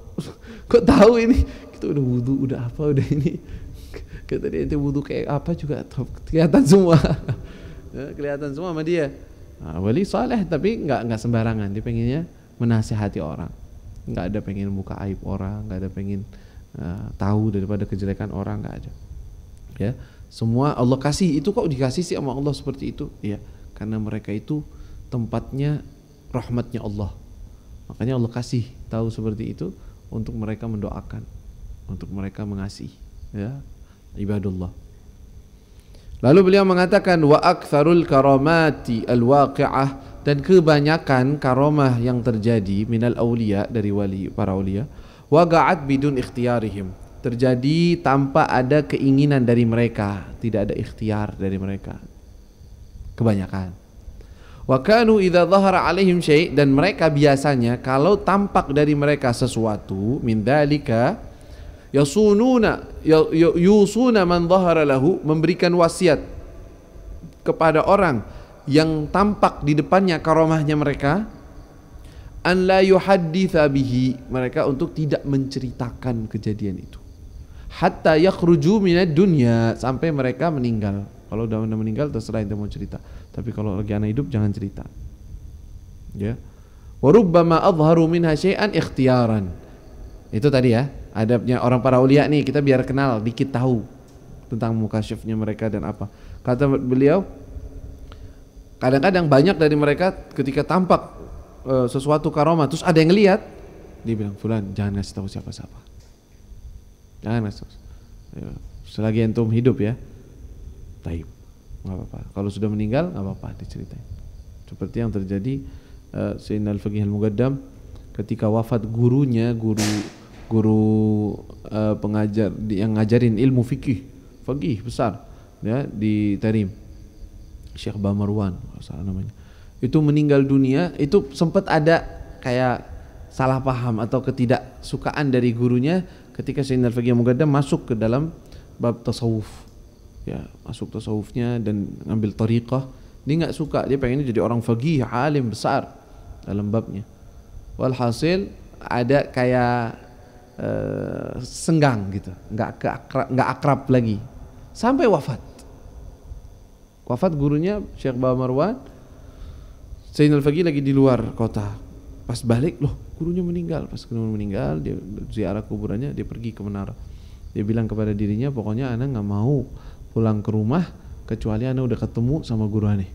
kok tahu ini? Kita udah wudu, udah apa, udah ini. Kata dia ente wudu kayak apa juga kelihatan semua. Ya, kelihatan semua sama dia. Nah, wali saleh tapi nggak sembarangan. Dia pengennya menasihati orang. Nggak ada pengen buka aib orang, nggak ada pengen tahu daripada kejelekan orang, nggak ada. Ya, semua Allah kasih. Itu kok dikasih sih sama Allah seperti itu? Iya, karena mereka itu tempatnya rahmatnya Allah. Makanya Allah kasih tahu seperti itu untuk mereka mendoakan, untuk mereka mengasihi, ya, ibadullah. Lalu beliau mengatakan wa aktsarul karamati alwaqi'ah, dan kebanyakan karamah yang terjadi minal auliya, dari wali, para auliya, waqa'at bidun ikhtiyarihim, terjadi tanpa ada keinginan dari mereka, tidak ada ikhtiar dari mereka. Kebanyakan. Wa kanu idza dhahara alaihim syai', dan mereka biasanya kalau tampak dari mereka sesuatu min dzalika yusuna man dhahara lahu, memberikan wasiat kepada orang yang tampak di depannya karamahnya mereka, an la yuhadditsa bihi, mereka untuk tidak menceritakan kejadian itu, hatta yakhruju minad dunya, sampai mereka meninggal. Kalau udah meninggal terserah ente mau cerita, tapi kalau lagi anak hidup jangan cerita. Ya. Wa rubbama adharu minha syai'an ikhtiyaran. Itu tadi ya, adabnya orang para aulia nih, kita biar kenal dikit tahu tentang mukasyifnya mereka dan apa. Kata beliau, kadang-kadang banyak dari mereka ketika tampak sesuatu karamah terus ada yang lihat, dia bilang, "Fulan, jangan ngasih tahu siapa-siapa." Jangan ngasih tahu. Ya, selagi antum hidup ya. Taib, nggak apa-apa. Kalau sudah meninggal nggak apa-apa diceritain. Seperti yang terjadi Sayyidina Al-Faqih Al-Muqaddam ketika wafat gurunya, guru pengajar yang ngajarin ilmu fikih besar, ya di Tarim, Syekh Bamarwan salah namanya, itu meninggal dunia. Itu sempat ada kayak salah paham atau ketidaksukaan dari gurunya ketika Sayyidina Al-Faqih Muqaddam masuk ke dalam bab tasawuf, ya masuk tasawufnya dan ngambil tariqah. Dia nggak suka, dia pengennya jadi orang faqih alim besar dalam babnya. Walhasil ada kayak senggang gitu, nggak akrab lagi sampai wafat gurunya Syekh Bamarwan. Sayyidina Al-Faqih lagi di luar kota, pas balik loh gurunya meninggal. Pas gurunya meninggal, dia ziarah kuburannya, dia pergi ke menara. Dia bilang kepada dirinya, pokoknya ana nggak mau pulang ke rumah kecuali ana udah ketemu sama guru aneh,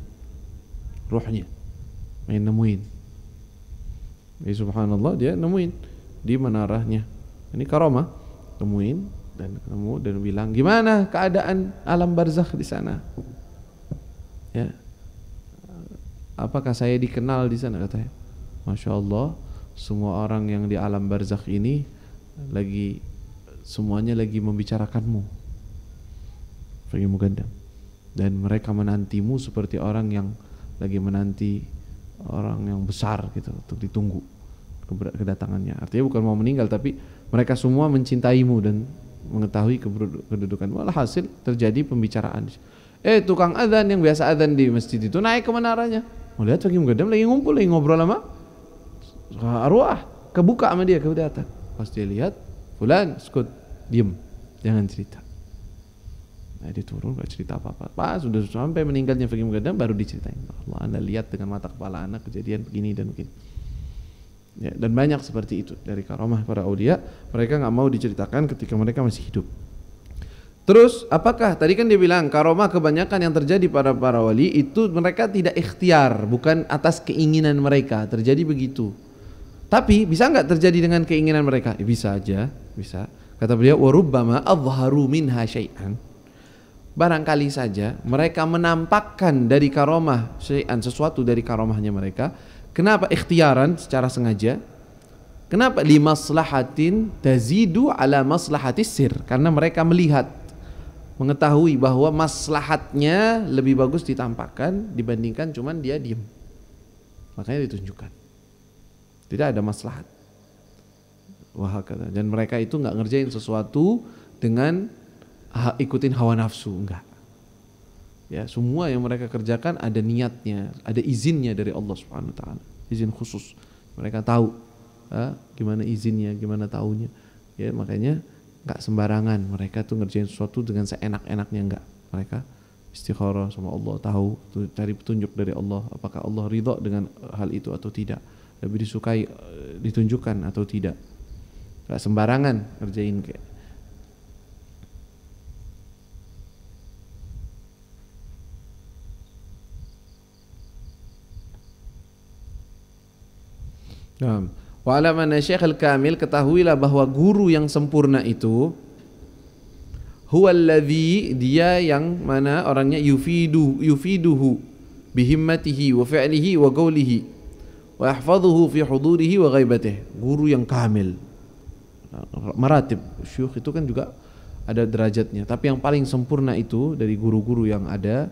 ruhnya main nemuin. Ya subhanallah, dia nemuin di menaranya. Ini karamah, nemuin dan ketemu dan bilang, gimana keadaan alam barzakh di sana? Ya, apakah saya dikenal di sana? Katanya, Masya Allah, semua orang yang di alam barzakh ini semuanya lagi membicarakanmu, Faqih Muqaddam, dan mereka menantimu seperti orang yang lagi menanti orang yang besar gitu untuk ditunggu kedatangannya. Artinya bukan mau meninggal, tapi mereka semua mencintaimu dan mengetahui kedudukan. Walhasil terjadi pembicaraan. Tukang adzan yang biasa adzan di masjid itu naik ke menaranya, melihat Faqih Muqaddam lagi ngumpul, lagi ngobrol sama arwah, kebuka sama dia, kelihatan. Pas dia lihat, fulan, skut, diem, jangan cerita. Nah, dia turun, gak cerita apa-apa. Pas sudah sampai meninggalnya Faqih Muqaddam baru diceritain, Allah, anda lihat dengan mata kepala anak kejadian begini dan begini. Ya, dan banyak seperti itu dari karamah para aulia, mereka nggak mau diceritakan ketika mereka masih hidup. Terus apakah tadi kan dia bilang karamah kebanyakan yang terjadi pada para wali itu mereka tidak ikhtiar, bukan atas keinginan mereka terjadi begitu. Tapi bisa nggak terjadi dengan keinginan mereka? Bisa aja, bisa. Kata beliau, warubbama adharu minha syai'an. Barangkali saja mereka menampakkan dari karamah syai'an, sesuatu dari karamahnya mereka. Kenapa ikhtiaran secara sengaja? Kenapa? Limaslahatin tazidu ala maslahatis sir. Karena mereka melihat, mengetahui bahwa maslahatnya lebih bagus ditampakkan dibandingkan cuman dia diem. Makanya ditunjukkan. Tidak ada maslahat. Wah, kata. Dan mereka itu nggak ngerjain sesuatu dengan ikutin hawa nafsu, enggak. Ya, semua yang mereka kerjakan ada niatnya, ada izinnya dari Allah Subhanahu wa taala. Izin khusus. Mereka tahu gimana izinnya, gimana taunya. Ya, makanya enggak sembarangan mereka tuh ngerjain sesuatu dengan seenak-enaknya, enggak. Mereka istikharah sama Allah, tahu, cari petunjuk dari Allah, apakah Allah ridha dengan hal itu atau tidak. Lebih disukai ditunjukkan atau tidak. Enggak sembarangan ngerjain kayak. Wa alam anna Syekh al-Kamil, ketahuilah bahwa guru yang sempurna itu huwallazi, dia yang mana orangnya yufiduhu bihimmatihi wa fi'lihi wa qawlihi wa yahfazuhu fi hudurihi wa ghaibatihi. Guru yang kamil. Maratib syuyukh itu kan juga ada derajatnya, tapi yang paling sempurna itu dari guru-guru yang ada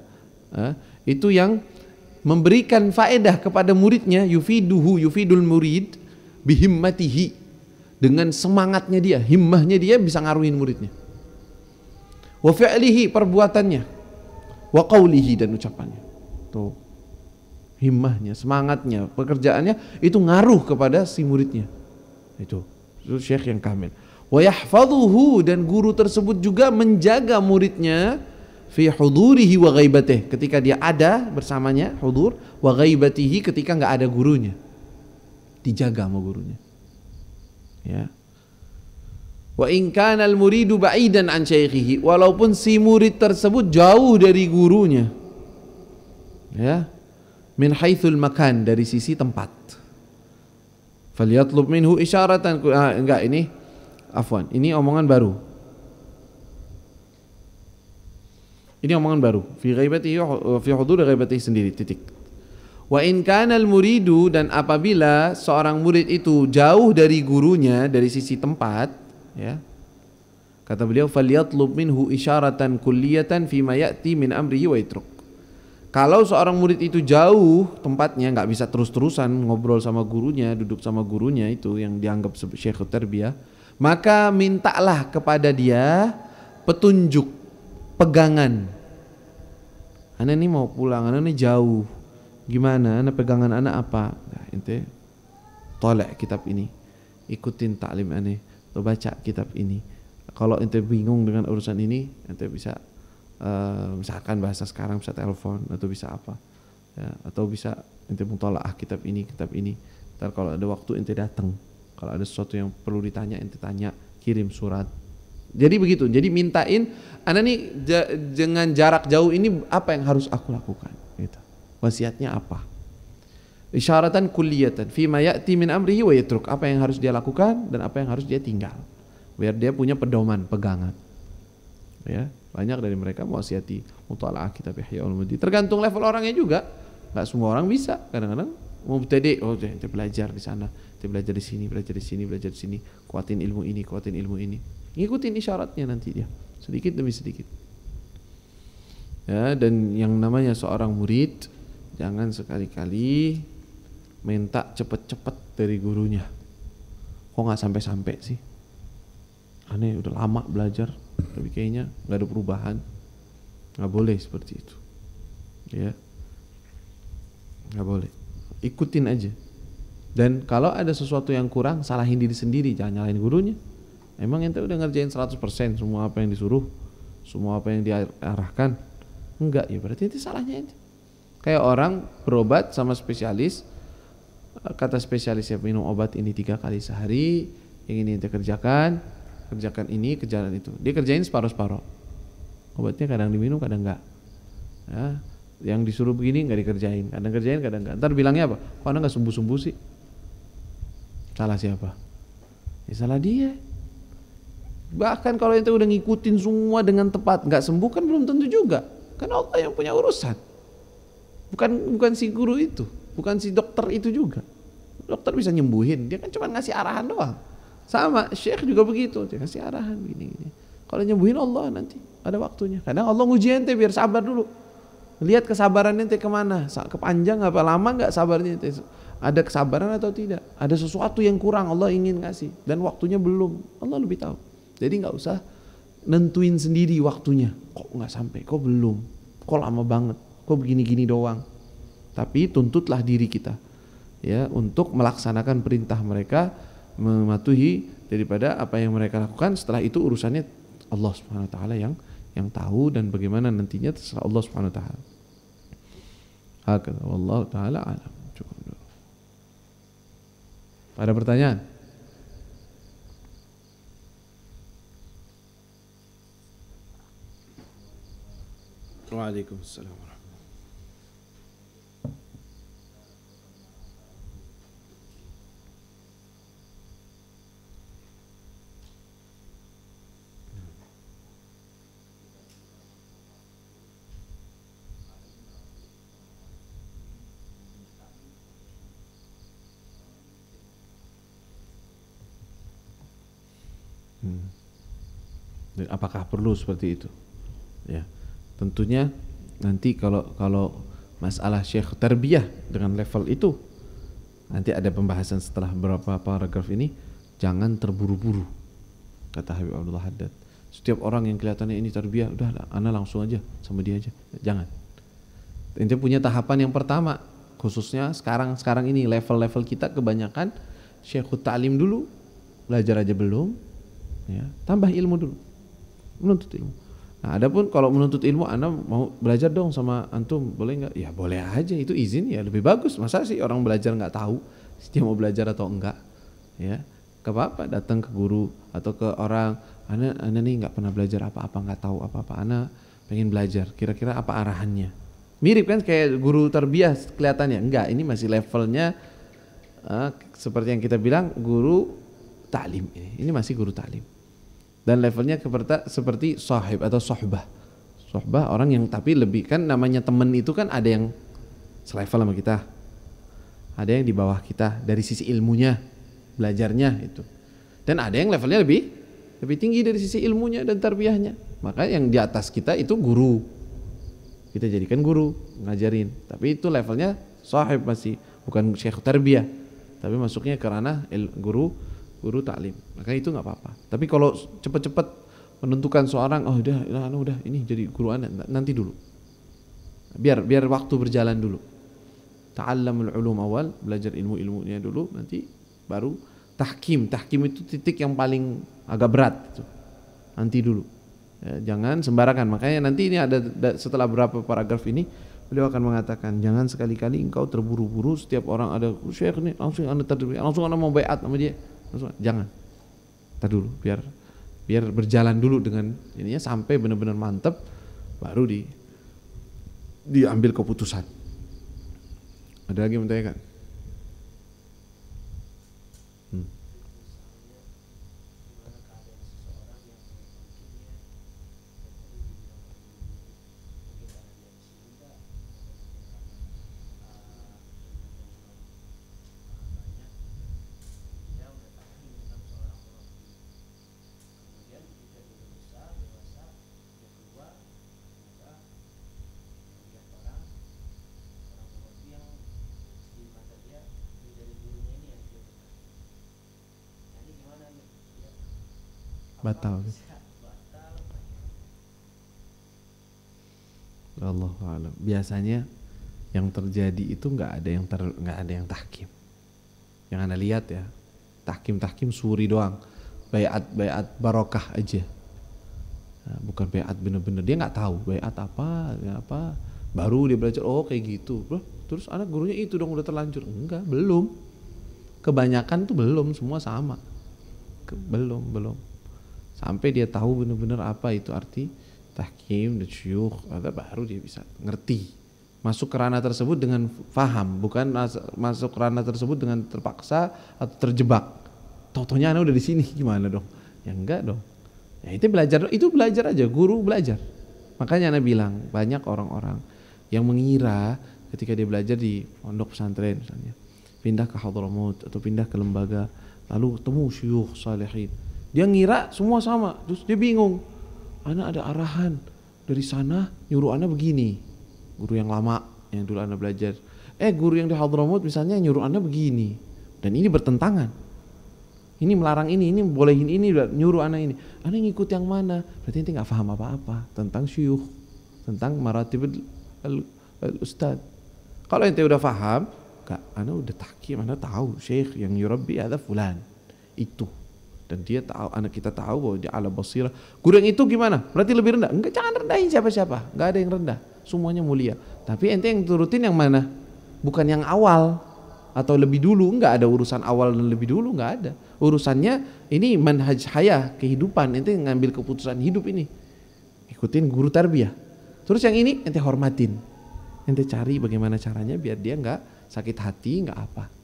itu yang memberikan faedah kepada muridnya, yufidul murid bihimmatihi, dengan semangatnya dia, himmahnya dia bisa ngaruhin muridnya. Wa fi'lihi, perbuatannya, wa qawlihi, dan ucapannya. Tuh. Himmahnya, semangatnya, pekerjaannya itu ngaruh kepada si muridnya. Itu syekh yang kamil. Wa yahfazuhu, dan guru tersebut juga menjaga muridnya fi hudurihi wa ghaibatihi, ketika dia ada bersamanya, hudur, wa ghaibatihi, ketika enggak ada gurunya, dijaga sama gurunya. Ya. Wa in kana al-muridu ba'idan an syaikhihi, walaupun si murid tersebut jauh dari gurunya. Ya. Min haitsul makan, dari sisi tempat. Falyatlub minhu isyaratan, enggak, ini afwan, ini omongan baru. Ini omongan baru. Fi ghaibatihi, fi hudur ghaibatihi sendiri, titik. Wa in kana al-muridu, dan apabila seorang murid itu jauh dari gurunya dari sisi tempat, ya. Kata beliau, falyatlub minhu isyaratan kulliyatan fima ya'ti min amrihi wa yatruk. Kalau seorang murid itu jauh tempatnya, nggak bisa terus-terusan ngobrol sama gurunya, duduk sama gurunya itu yang dianggap syekh tarbiyah, maka mintalah kepada dia petunjuk, pegangan. Ana ini mau pulang, ana ini jauh. Gimana? Ana pegangan ana apa? Nah, ente tolak kitab ini, ikutin taklim ane, atau baca kitab ini. Kalau ente bingung dengan urusan ini, ente bisa misalkan bahasa sekarang bisa telepon atau bisa apa, ya, atau bisa ente mutalaah kitab ini. Ntar kalau ada waktu ente datang, kalau ada sesuatu yang perlu ditanya ente tanya, kirim surat. Jadi begitu. Jadi mintain, ana nih dengan jarak jauh ini apa yang harus aku lakukan? Gitu. Wasiatnya apa? Isyaratan kulliyatan fima ya'ti min amrihi wa yatruk. Apa yang harus dia lakukan dan apa yang harus dia tinggal. Biar dia punya pedoman, pegangan. Ya, banyak dari mereka mewasiati mutalaah kitab Ihya Ulumuddin. Tergantung level orangnya juga. Enggak semua orang bisa. Kadang-kadang mubtadi', oh ente belajar di sana, ente belajar di sini, belajar di sini, kuatin ilmu ini. Ngikutin isyaratnya nanti dia, sedikit demi sedikit. Ya, dan yang namanya seorang murid jangan sekali-kali minta cepet-cepet dari gurunya. Kok nggak sampai-sampai sih? Aneh udah lama belajar, tapi kayaknya nggak ada perubahan. Nggak boleh seperti itu, ya. Nggak boleh. Ikutin aja. Dan kalau ada sesuatu yang kurang, salahin diri sendiri, jangan nyalahin gurunya. Emang ente udah ngerjain 100% semua apa yang disuruh, semua apa yang diarahkan? Enggak, ya berarti ente salahnya ente. Kayak orang berobat sama spesialis, kata spesialisnya minum obat ini 3 kali sehari, yang ini ente kerjakan ini, kerjaan itu. Dia kerjain separuh-separuh. Obatnya kadang diminum, kadang enggak. Ya, yang disuruh begini enggak dikerjain, kadang kerjain, kadang enggak. Ntar bilangnya apa? Kok anda enggak sembuh-sembuh sih? Salah siapa? Ya salah dia. Bahkan kalau ente udah ngikutin semua dengan tepat, enggak sembuh kan belum tentu juga. Kan Allah yang punya urusan. Bukan si guru itu, bukan si dokter itu juga. Dokter bisa nyembuhin, dia kan cuma ngasih arahan doang. Sama syekh juga begitu, dia kasih arahan gini. Kalau nyembuhin Allah nanti ada waktunya. Kadang Allah nguji ente biar sabar dulu. Lihat kesabaran ente kemana, kepanjang apa lama nggak sabarnya ente. Ada kesabaran atau tidak? Ada sesuatu yang kurang Allah ingin kasih dan waktunya belum. Allah lebih tahu. Jadi nggak usah nentuin sendiri waktunya. Kok nggak sampai? Kok belum? Kok lama banget? Kok begini-gini doang? Tapi tuntutlah diri kita, ya, untuk melaksanakan perintah mereka, mematuhi daripada apa yang mereka lakukan. Setelah itu urusannya Allah Subhanahu wa taala yang tahu, dan bagaimana nantinya terserah Allah Subhanahu wa taala. Hakadha wallahu taala alam. Cukup dulu. Ada pertanyaan? Waalaikumsalam. Dan apakah perlu seperti itu? Ya, tentunya nanti kalau masalah syekh tarbiyah dengan level itu, nanti ada pembahasan setelah beberapa paragraf ini. Jangan terburu-buru, kata Habib Abdullah Haddad. Setiap orang yang kelihatannya ini tarbiyah, udah ana langsung aja sama dia aja. Jangan. Ente punya tahapan yang pertama, khususnya sekarang ini level-level kita kebanyakan syekhut ta'lim dulu, belajar aja belum, ya, tambah ilmu dulu, menuntut ilmu. Nah, adapun kalau menuntut ilmu, anda mau belajar dong sama antum, boleh nggak? Ya boleh aja, itu izin ya lebih bagus. Masa sih orang belajar nggak tahu dia mau belajar atau enggak? Ya, ke apa? Datang ke guru atau ke orang, ana nih nggak pernah belajar apa-apa, nggak tahu apa-apa, ana pengen belajar. Kira-kira apa arahannya? Mirip kan kayak guru tarbiyah kelihatannya. Enggak, ini masih levelnya seperti yang kita bilang guru ta'lim. Ini masih guru ta'lim. Dan levelnya seperti sahib atau sohbah. Sohbah orang yang tapi lebih, kan namanya teman itu kan ada yang selevel sama kita, ada yang di bawah kita dari sisi ilmunya, belajarnya itu, dan ada yang levelnya lebih lebih tinggi dari sisi ilmunya dan tarbiyahnya. Maka yang di atas kita itu guru, kita jadikan guru ngajarin, tapi itu levelnya sahib, masih bukan syekh tarbiyah, tapi masuknya ke ranah guru taklim. Maka itu nggak apa-apa. Tapi kalau cepat-cepat menentukan seorang, oh udah ini jadi guru anak, nanti dulu, biar waktu berjalan dulu. Ta'allamul ulum awal, belajar ilmunya dulu, nanti baru tahkim itu titik yang paling agak berat itu. Nanti dulu ya, jangan sembarangan. Makanya nanti ini ada setelah berapa paragraf ini beliau akan mengatakan, jangan sekali-kali engkau terburu-buru setiap orang ada syekh nih langsung anda mau baiat sama dia, jangan. Tar dulu, biar berjalan dulu dengan ininya sampai benar-benar mantap, baru diambil keputusan. Ada lagi yang bertanyakan? Batal. Allahu a'lam. Biasanya yang terjadi itu nggak ada yang tahkim. Yang Anda lihat ya, tahkim suri doang, baiat barokah aja. Nah, bukan baiat bener-bener, dia nggak tahu baiat apa, baru dia belajar, oh kayak gitu, bro. Terus anak gurunya itu dong udah terlanjur, enggak, belum. Kebanyakan tuh belum, semua sama, belum. Sampai dia tahu benar-benar apa itu arti tahkim dan syuyukh, baru dia bisa ngerti. Masuk ke ranah tersebut dengan faham, bukan masuk ke ranah tersebut dengan terpaksa atau terjebak. Totonya anak udah di sini, gimana dong? Ya enggak dong. Ya itu belajar aja, guru belajar. Makanya anak bilang banyak orang-orang yang mengira ketika dia belajar di pondok pesantren misalnya, pindah ke Hadramaut atau pindah ke lembaga, lalu temu syuyukh salihin. Dia ngira semua sama, terus dia bingung. Ana ada arahan dari sana nyuruh ana begini. Guru yang lama yang dulu ana belajar. Guru yang di Hadramaut misalnya nyuruh ana begini. Dan ini bertentangan. Ini melarang ini bolehin ini, nyuruh ana ini. Ana ngikut yang mana? Berarti ente enggak paham apa-apa tentang syuyukh, tentang maratib al-ustad. Kalau ente udah paham, ana udah tahkim, ana tahu syekh yang yurabbi ada fulan. Itu. Dan dia tahu, anak kita tahu bahwa dia ala basirah. Guru yang itu gimana? Berarti lebih rendah? Enggak, jangan rendahin siapa-siapa. Enggak ada yang rendah. Semuanya mulia. Tapi ente yang turutin yang mana? Bukan yang awal atau lebih dulu. Enggak ada urusan awal dan lebih dulu, enggak ada. Urusannya ini manhaj hayah, kehidupan. Ente ngambil keputusan hidup ini. Ikutin guru tarbiyah. Terus yang ini ente hormatin. Ente cari bagaimana caranya biar dia enggak sakit hati, enggak apa.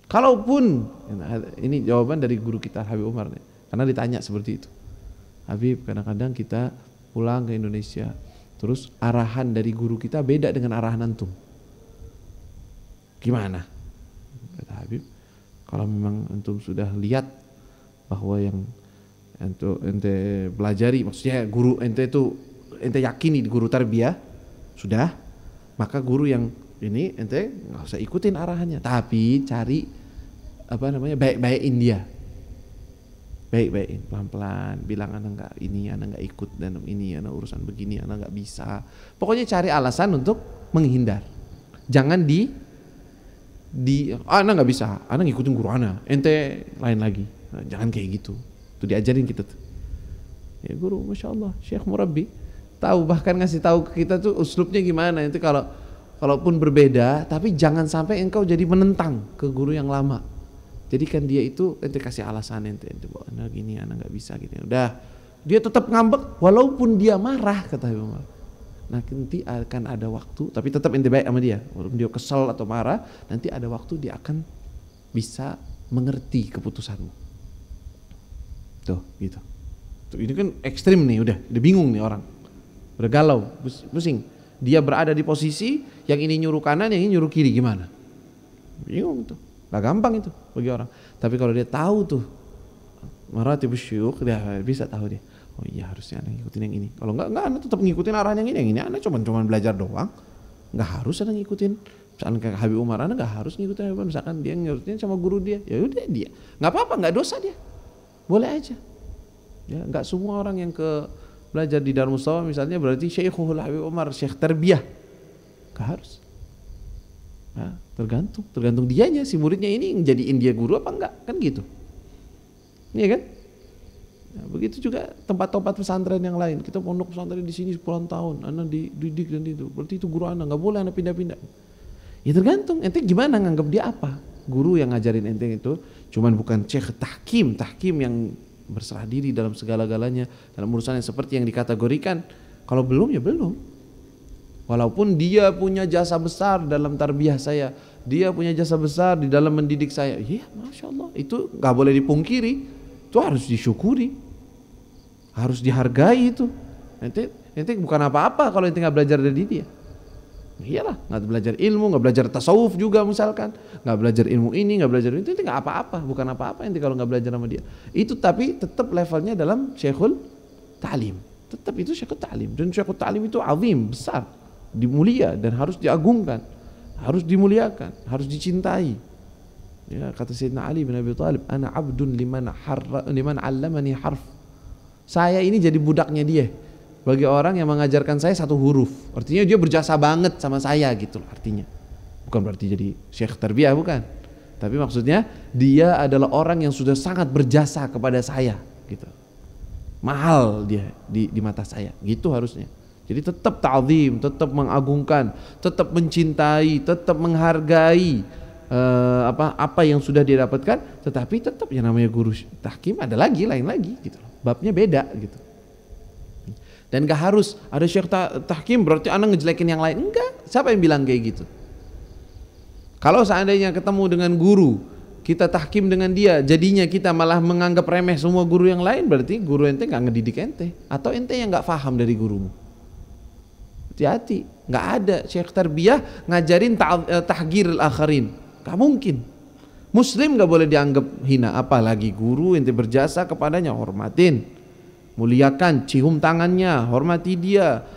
Kalaupun, ini jawaban dari guru kita Habib Umar nih, karena ditanya seperti itu. Habib, kadang-kadang kita pulang ke Indonesia, terus arahan dari guru kita beda dengan arahan antum. Gimana? Kata Habib, kalau memang antum sudah lihat bahwa yang ente pelajari, maksudnya guru ente itu ente yakini di guru tarbiyah sudah, maka guru yang ini ente nggak usah ikutin arahannya, tapi cari baik-baikin dia, baik-baikin pelan-pelan, bilang anak nggak ikut dan ini anak urusan begini anak nggak bisa. Pokoknya cari alasan untuk menghindar. Jangan anak nggak bisa, anak ngikutin guru anak, ente lain lagi. Nah, jangan kayak gitu. Itu diajarin kita tuh. Ya guru, masya Allah, syekh murabbi tahu, bahkan ngasih tahu ke kita tuh uslubnya gimana. Itu kalaupun berbeda, tapi jangan sampai engkau jadi menentang ke guru yang lama. Jadikan dia itu ente kasih alasan ente bahwa anak gini, anak nggak bisa gitu. Udah, dia tetap ngambek walaupun dia marah, kata Habib Umar. Nah, nanti akan ada waktu, tapi tetap ente baik sama dia. Walaupun dia kesel atau marah, nanti ada waktu dia akan bisa mengerti keputusanmu. Tuh, gitu. Tuh, ini kan ekstrim nih, udah bingung nih orang. Udah galau, pusing. Dia berada di posisi yang ini nyuruh kanan, yang ini nyuruh kiri, gimana? Bingung tuh. Gak gampang itu bagi orang. Tapi kalau dia tahu tuh maratib syuyukh, dia bisa tahu dia. Oh iya, harusnya anak ngikutin yang ini. Kalau enggak anak tetap ngikutin arahan yang ini. Anak cuma belajar doang. Enggak harus anak ngikutin. Misalkan kayak Habib Umar, anak enggak harus ngikutin Habib Umar. Misalkan dia ngikutin sama guru dia, ya udah dia. Enggak apa-apa, enggak dosa dia. Boleh aja. Ya, enggak semua orang yang belajar di Darul Mustawa misalnya berarti Syekhul Habib Umar, Syekh tarbiyah. Enggak harus. Nah, tergantung dianya, si muridnya ini jadiin dia guru apa enggak, kan gitu. Iya kan? Nah, begitu juga tempat-tempat pesantren yang lain. Kita pondok pesantren di sini 10 tahun, anak dididik dan itu. Berarti itu guru anak, enggak boleh anak pindah-pindah. Ya tergantung, ente gimana nganggap dia apa? Guru yang ngajarin ente itu cuman bukan syekh tahkim yang berserah diri dalam segala-galanya dalam urusan yang seperti yang dikategorikan. Kalau belum ya belum. Walaupun dia punya jasa besar dalam tarbiyah saya, dia punya jasa besar di dalam mendidik saya, iya Masya Allah, itu gak boleh dipungkiri, itu harus disyukuri, harus dihargai itu. Ente bukan apa-apa kalau ente gak belajar dari dia. Iyalah, gak belajar ilmu, gak belajar tasawuf juga misalkan, gak belajar ilmu ini, gak belajar itu, ente gak apa-apa, bukan apa-apa ente kalau gak belajar sama dia. Itu tapi tetap levelnya dalam Syekhul Ta'lim, tetap itu Syekhul Ta'lim, dan Syekhul Ta'lim itu azim, besar, dimulia dan harus diagungkan, harus dimuliakan, harus dicintai. Ya, kata Sayyidina Ali bin Abi Thalib, ana abdun liman 'allamani harf. Saya ini jadi budaknya dia bagi orang yang mengajarkan saya satu huruf. Artinya dia berjasa banget sama saya gitu loh artinya. Bukan berarti jadi syekh tarbiyah, bukan. Tapi maksudnya dia adalah orang yang sudah sangat berjasa kepada saya gitu. Mahal dia di mata saya. Gitu harusnya. Jadi tetap ta'zim, tetap mengagungkan, tetap mencintai, tetap menghargai apa yang sudah dia dapatkan, tetapi tetap yang namanya guru tahkim ada lagi, lain lagi gitu. Babnya beda gitu. Dan gak harus ada syekh tahkim berarti anak ngejelekin yang lain. Enggak, siapa yang bilang kayak gitu? Kalau seandainya ketemu dengan guru, kita tahkim dengan dia, jadinya kita malah menganggap remeh semua guru yang lain, berarti guru ente gak ngedidik ente, atau ente yang gak paham dari gurumu. Hati-hati, nggak ada syekh tarbiyah ngajarin tahgir al-akharin, nggak mungkin. Muslim nggak boleh dianggap hina, apalagi guru ente berjasa kepadanya, hormatin, muliakan, cium tangannya, hormati dia,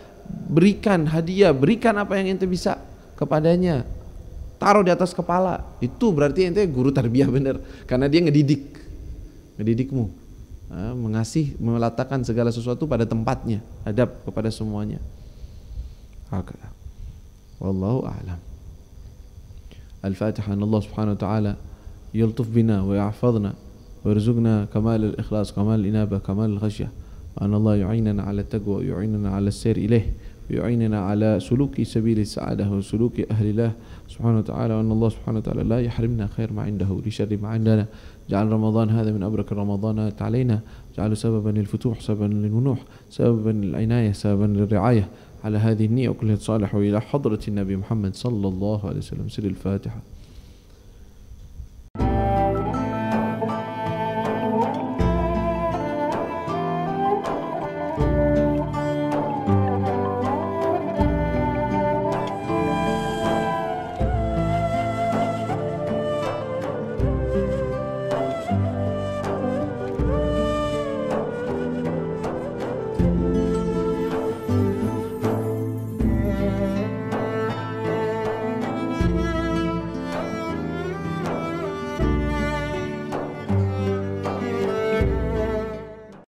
berikan hadiah, berikan apa yang ente bisa kepadanya, taruh di atas kepala. Itu berarti ente guru tarbiyah bener, karena dia ngedidikmu, meletakkan segala sesuatu pada tempatnya, adab kepada semuanya. هكذا والله أعلم. الفاتحة أن الله سبحانه وتعالى يلطف بنا ويحفظنا ويرزقنا كمال الإخلاص، كمال الإنابة، كمال الخشية، وأن الله يعيننا على التقوى ويعيننا على السير إليه ويعيننا على سلوك سبيل السعادة وسلوك أهل الله سبحانه وتعالى، وأن الله سبحانه وتعالى لا يحرمنا خير ما عنده لشر ما عندنا. جعل رمضان هذا من أبرك الرمضانات علينا، جعله سببا للفتوح، سببا للمنوح، سببا للعناية، سببا للرعاية على هذه النية وكلها صالح إلى حضرة النبي محمد صلى الله عليه وسلم. سر الفاتحة.